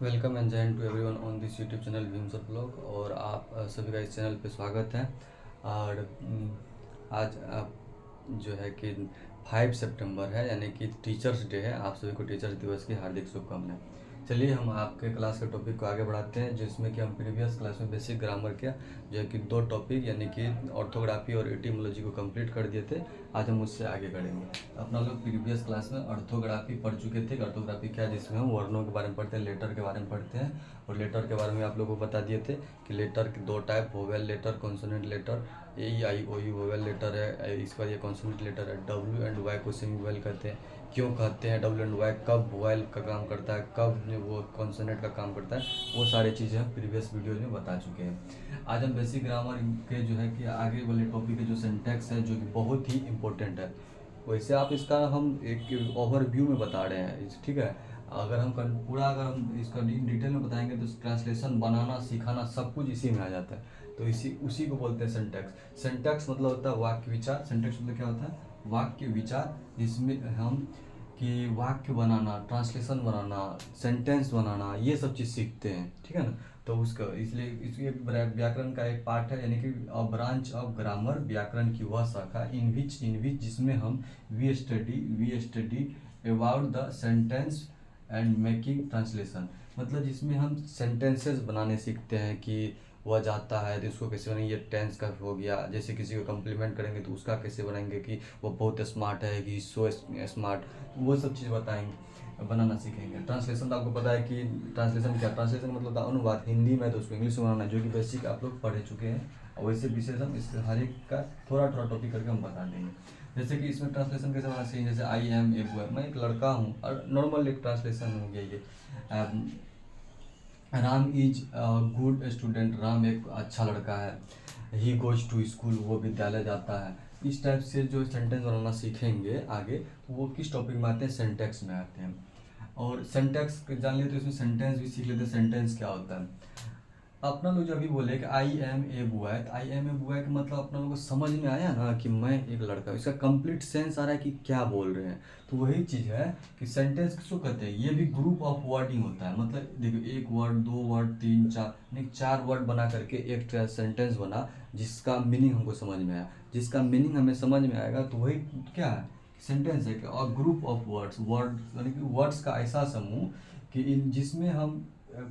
Welcome and join to everyone on this YouTube channel Bhimsar blog. और आप सभी का इस चैनल पे स्वागत है। और आज जो है कि 5 सितंबर है, यानी कि टीचर्स डे है। आप सभी को टीचर्स दिवस की हार्दिक शुभकामनाएं। चलिए हम आपके क्लास के टॉपिक को आगे बढ़ाते हैं, जिसमें कि हम प्रीवियस क्लास में बेसिक ग्रामर के जो है कि 2 टॉपिक यानी कि ऑर्थोग्राफी और एटिमोलॉजी को कंप्लीट कर दिए थे। आज हम उससे आगे बढ़ेंगे। अपना लोग प्रीवियस क्लास में ऑर्थोग्राफी पढ़ चुके थे। ऑर्थोग्राफी क्या है, जिसमें हम वर्णों के बारे में पढ़ते हैं, लेटर के बारे में पढ़ते हैं। और लेटर के बारे में आप लोगों को बता दिए थे कि लेटर के 2 type, vowel letter, consonant letter. A I O U vowel letter है, इसका ये कॉन्सोनेंट लेटर है। डब्ल्यू एंड वाई को सेमी वोवेल कहते हैं। क्यों कहते हैं डब्ल्यू एंड वाई, कब वोवेल का काम करता है, कब वो कॉन्सोनेंट का काम करता है, वो सारी चीज़ें हम प्रीवियस वीडियो में बता चुके हैं। आज हम बेसिक ग्रामर के जो है कि आगे वाले टॉपिक के जो सिंटैक्स है, जो कि बहुत ही इंपॉर्टेंट है। वैसे आप इसका हम एक ओवरव्यू में बता रहे हैं, ठीक है। अगर हम पूरा अगर हम इसका डिटेल में बताएंगे तो ट्रांसलेशन, बनाना, सिखाना सब कुछ इसी में आ जाता है। तो उसी को बोलते हैं सिंटैक्स। सिंटैक्स मतलब होता है वाक्य विचार। सिंटैक्स मतलब क्या होता है? वाक्य विचार, जिसमें हम कि वाक्य बनाना, ट्रांसलेशन बनाना, सेंटेंस बनाना, ये सब चीज़ सीखते हैं, ठीक है ना। तो उसका इसलिए इसके व्याकरण का एक पार्ट है, यानी कि अ ब्रांच ऑफ ग्रामर, व्याकरण की वह शाखा इन विच जिसमें हम we study about the sentence and making translation. मतलब जिसमें हम सेंटेंसेस बनाने सीखते हैं कि वह जाता है तो इसको कैसे बनाएंगे, ये टेंस का हो गया। जैसे किसी को कम्प्लीमेंट करेंगे तो उसका कैसे बनाएंगे कि वो बहुत स्मार्ट है, कि सो स्मार्ट, वो सब चीज़ बताएंगे, बनाना सीखेंगे। ट्रांसलेशन तो आपको पता है कि ट्रांसलेशन क्या, ट्रांसलेशन मतलब अनुवाद। हिंदी में तो उसको इंग्लिश में बनाना, जो कि बेसिक आप लोग पढ़ चुके हैं। और वैसे विशेष हम इस हर एक का थोड़ा थोड़ा टॉपिक करके हम बता देंगे। जैसे कि इसमें ट्रांसलेशन कैसे बनाना चाहिए, जैसे आई एम ए बॉय, मैं एक लड़का हूँ, और नॉर्मल एक ट्रांसलेशन हो गया ये। Ram is good student, Ram एक अच्छा लड़का है। ही गोज टू स्कूल, वो विद्यालय जाता है। इस टाइप से जो सेंटेंस बनाना सीखेंगे आगे, वो किस टॉपिक में आते हैं? सेंटेक्स में आते हैं। और सेंटेक्स जान लिए तो इसमें सेंटेंस भी सीख लेते हैं। सेंटेंस क्या होता है? अपना लोग जब भी बोले कि आई एम ए बॉय, तो आई एम ए बॉय का मतलब अपना लोगों को समझ में आया ना कि मैं एक लड़का हूँ। इसका कंप्लीट सेंस आ रहा है कि क्या बोल रहे हैं। तो वही चीज़ है कि सेंटेंस किसको कहते हैं? ये भी ग्रुप ऑफ वर्डिंग होता है। मतलब देखो, एक वर्ड, 2 वर्ड, 3, 4, नहीं 4 वर्ड बना करके एक सेंटेंस बना, जिसका मीनिंग हमको समझ में आया। जिसका मीनिंग हमें समझ में आएगा तो वही क्या है? सेंटेंस है। और ग्रुप ऑफ वर्ड्स, यानी कि वर्ड्स का ऐसा समूह कि इन जिसमें हम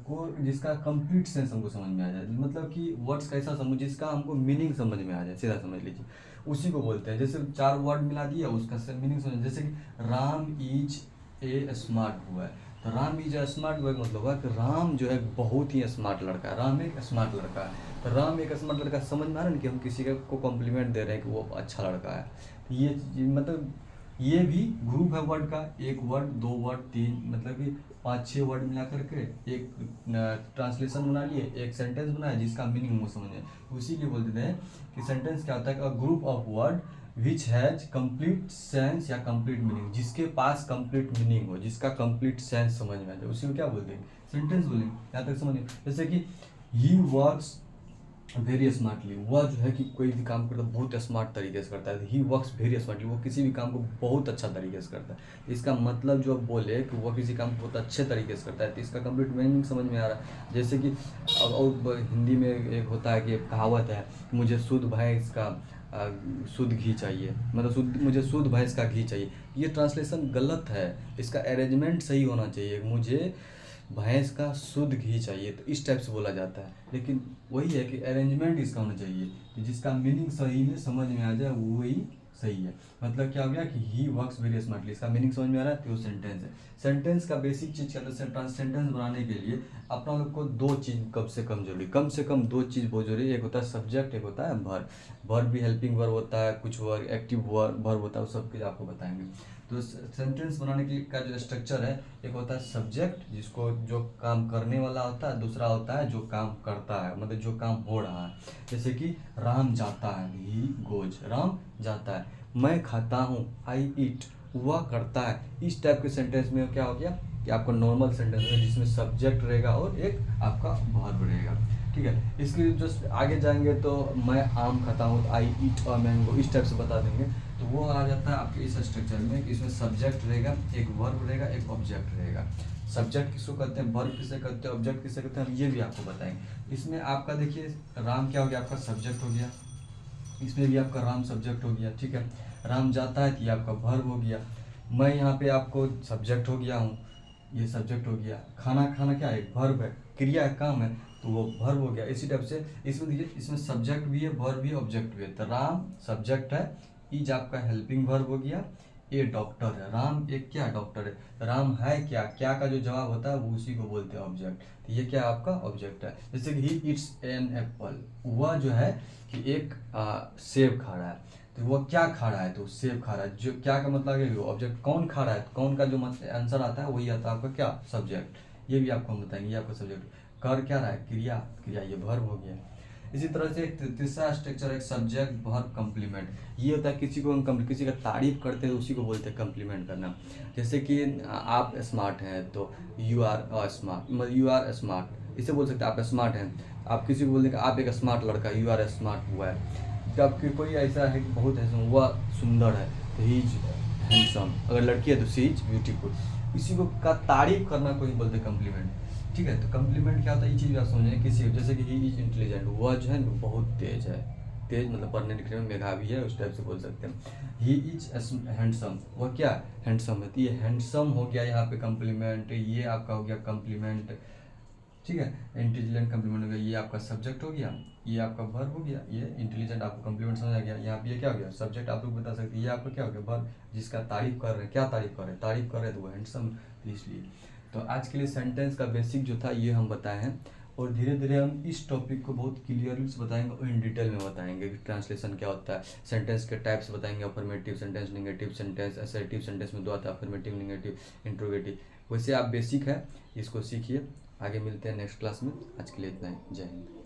को जिसका कंप्लीट सेंस हमको समझ में आ जाए। मतलब कि वर्ड्स का ऐसा समझ जिसका हमको मीनिंग समझ में आ जाए, सीधा समझ लीजिए, उसी को बोलते हैं। जैसे 4 वर्ड मिला दिया, उसका मीनिंग समझ। जैसे कि Ram is a smart boy, तो Ram is a smart boy मतलब होगा कि राम जो है बहुत ही स्मार्ट लड़का है। राम एक स्मार्ट लड़का है। तो राम एक स्मार्ट लड़का, समझ में आ रहा है ना कि हम किसी को कॉम्प्लीमेंट दे रहे हैं कि वो अच्छा लड़का है। तो ये मतलब ये भी ग्रुप है वर्ड का। एक वर्ड, 2 वर्ड, 3, मतलब कि 5-6 वर्ड मिला करके एक ट्रांसलेशन बना लिए, एक सेंटेंस बनाया जिसका मीनिंग वो समझे। उसी लिए बोलते हैं कि सेंटेंस क्या होता है? A group of word which has complete sense या कंप्लीट मीनिंग, जिसके पास कंप्लीट मीनिंग हो, जिसका कंप्लीट सेंस समझ में आ जाए, उसी को क्या बोलते हैं? सेंटेंस बोलेंगे। यहाँ तक समझिए। जैसे कि ही वर्क्स वेरी स्मार्टली, वह जो है कि कोई भी काम करता है बहुत स्मार्ट तरीके से करता है। ही वर्क्स वेरी स्मार्टली, वो किसी भी काम को बहुत अच्छा तरीके से करता है। इसका मतलब जो बोले कि वह किसी काम को बहुत अच्छे तरीके से करता है, तो इसका कंप्लीट मीनिंग समझ में आ रहा है। जैसे कि और हिंदी में एक होता है कि एक कहावत है, मुझे शुद्ध भैंस का शुद्ध घी चाहिए, मतलब मुझे शुद्ध भैंस का घी चाहिए। ये ट्रांसलेशन गलत है। इसका अरेंजमेंट सही होना चाहिए, मुझे भैंस का शुद्ध घी चाहिए, तो इस टाइप से बोला जाता है। लेकिन वही है कि अरेंजमेंट इसका होना चाहिए कि जिसका मीनिंग सही में समझ में आ जाए, वही सही है। मतलब क्या हो गया कि ही वर्क्स वेरी स्मार्टली, इसका मीनिंग समझ में आ रहा है तो वो सेंटेंस है। सेंटेंस का बेसिक चीज़ क्या है? सेंटेंस बनाने के लिए अपना लोग को 2 चीज़ कम से कम जरूरी, कम से कम 2 चीज़ बहुत जरूरी। एक होता है सब्जेक्ट, एक होता है वर्ब। वर्ब भी हेल्पिंग वर्ब होता है, कुछ वर्ब एक्टिव वर्ब होता है, वो सब कुछ आपको बताएंगे। तो सेंटेंस बनाने के का जो स्ट्रक्चर है, एक होता है सब्जेक्ट, जिसको जो काम करने वाला होता है। दूसरा होता है जो काम करता है, मतलब जो काम हो रहा है। जैसे कि राम जाता है, ही गोज, राम जाता है। मैं खाता हूँ, आई ईट, वह करता है। इस टाइप के सेंटेंस में क्या हो गया कि आपका नॉर्मल सेंटेंस है, जिसमें सब्जेक्ट रहेगा और एक आपका वर्ब रहेगा, ठीक है। इसके जो आगे जाएंगे तो मैं आम खाता हूँ, तो आई ईट अ मैंगो, इस टाइप से बता देंगे। तो वो आ जाता है आपके इस स्ट्रक्चर में कि इसमें सब्जेक्ट रहेगा, एक वर्ब रहेगा, एक ऑब्जेक्ट रहेगा। सब्जेक्ट किसको कहते हैं, वर्ब किसे कहते हैं, ऑब्जेक्ट किसे कहते हैं, हम ये भी आपको बताएंगे। इसमें आपका देखिए राम क्या हो गया, आपका सब्जेक्ट हो गया, इसमें भी आपका राम सब्जेक्ट हो गया, ठीक है। राम जाता है तो ये आपका वर्ब हो गया। मैं यहाँ पे आपको सब्जेक्ट हो गया हूँ, ये सब्जेक्ट हो गया। खाना खाना क्या है, वर्ब है, क्रिया है, काम है, तो वो वर्ब हो गया। इसी टाइप से इसमें देखिए, इसमें सब्जेक्ट भी है, वर्ब भी है, ऑब्जेक्ट भी है। तो राम सब्जेक्ट है, इज आपका हेल्पिंग वर्ब हो गया, ये डॉक्टर है, राम एक क्या डॉक्टर है। राम है क्या, क्या का जो जवाब होता है वो उसी को बोलते हैं ऑब्जेक्ट। तो ये क्या आपका ऑब्जेक्ट है। जैसे कि ही इट्स एन एप्पल, वह जो है कि एक सेब खा रहा है, तो वो क्या खा रहा है, तो सेब खा रहा है। जो क्या का मतलब है ऑब्जेक्ट, कौन खा रहा है, तो कौन का जो आंसर आता है वही आता है आपका क्या, सब्जेक्ट। ये भी आपको हम बताएंगे, ये आपका सब्जेक्ट। कर क्या रहा है, क्रिया, क्रिया ये वर्ब हो गया। इसी तरह से एक तीसरा स्ट्रक्चर है सब्जेक्ट वर्ब कम्प्लीमेंट। ये होता है किसी को हम किसी का तारीफ करते हैं तो उसी को बोलते हैं कम्प्लीमेंट करना। जैसे कि आप स्मार्ट हैं तो यू आर स्मार्ट, मतलब यू आर स्मार्ट, इसे बोल सकते हैं आप स्मार्ट हैं। आप किसी को बोलते हैं कि आप एक स्मार्ट लड़का, यू आर स्मार्ट हुआ है। जब कि कोई ऐसा है कि बहुत हैंडसम, वह सुंदर है तो ही इज हैंडसम, अगर लड़की है तो सी इज ब्यूटीफुल। इसी को का तारीफ करना कोई बोलते हैं कम्प्लीमेंट, ठीक है। तो कम्प्लीमेंट क्या होता है, ये चीज़ आप समझें किसी, जैसे कि ही इज इंटेलिजेंट, वह जो है ना बहुत तेज है, तेज मतलब पढ़ने लिखने में मेधावी है, उस टाइप से बोल सकते हैं। ही इज हैंडसम, वह क्या हैंडसम है, तो ये हैंडसम हो गया यहाँ पे कम्प्लीमेंट, ये आपका हो गया कम्प्लीमेंट, ठीक है। इंटेलिजेंट कम्प्लीमेंट हो गया, ये आपका सब्जेक्ट हो गया, ये आपका वर्ब हो गया। ये इंटेलिजेंट आपको कम्प्लीमेंट समझ आ गया। यहाँ पे ये क्या हो गया, सब्जेक्ट आप लोग बता सकते हैं। ये आपका क्या हो गया, वर्ब, जिसका तारीफ कर रहे हैं, क्या तारीफ कर रहे हैं, तारीफ कर रहे हैं तो वो हैंडसम, तो इसलिए। तो आज के लिए सेंटेंस का बेसिक जो था ये हम बताए हैं, और धीरे धीरे हम इस टॉपिक को बहुत क्लियरली से बताएंगे और इन डिटेल में बताएंगे कि ट्रांसलेशन क्या होता है, सेंटेंस के टाइप्स बताएंगे, affirmative sentence, negative sentence, assertive sentence में दो आता है, अफर्मेटिव, नेगेटिव, इंट्रोगेटिव। वैसे आप बेसिक है, इसको सीखिए। आगे मिलते हैं नेक्स्ट क्लास में। आज के लिए इतना ही, जय हिंद।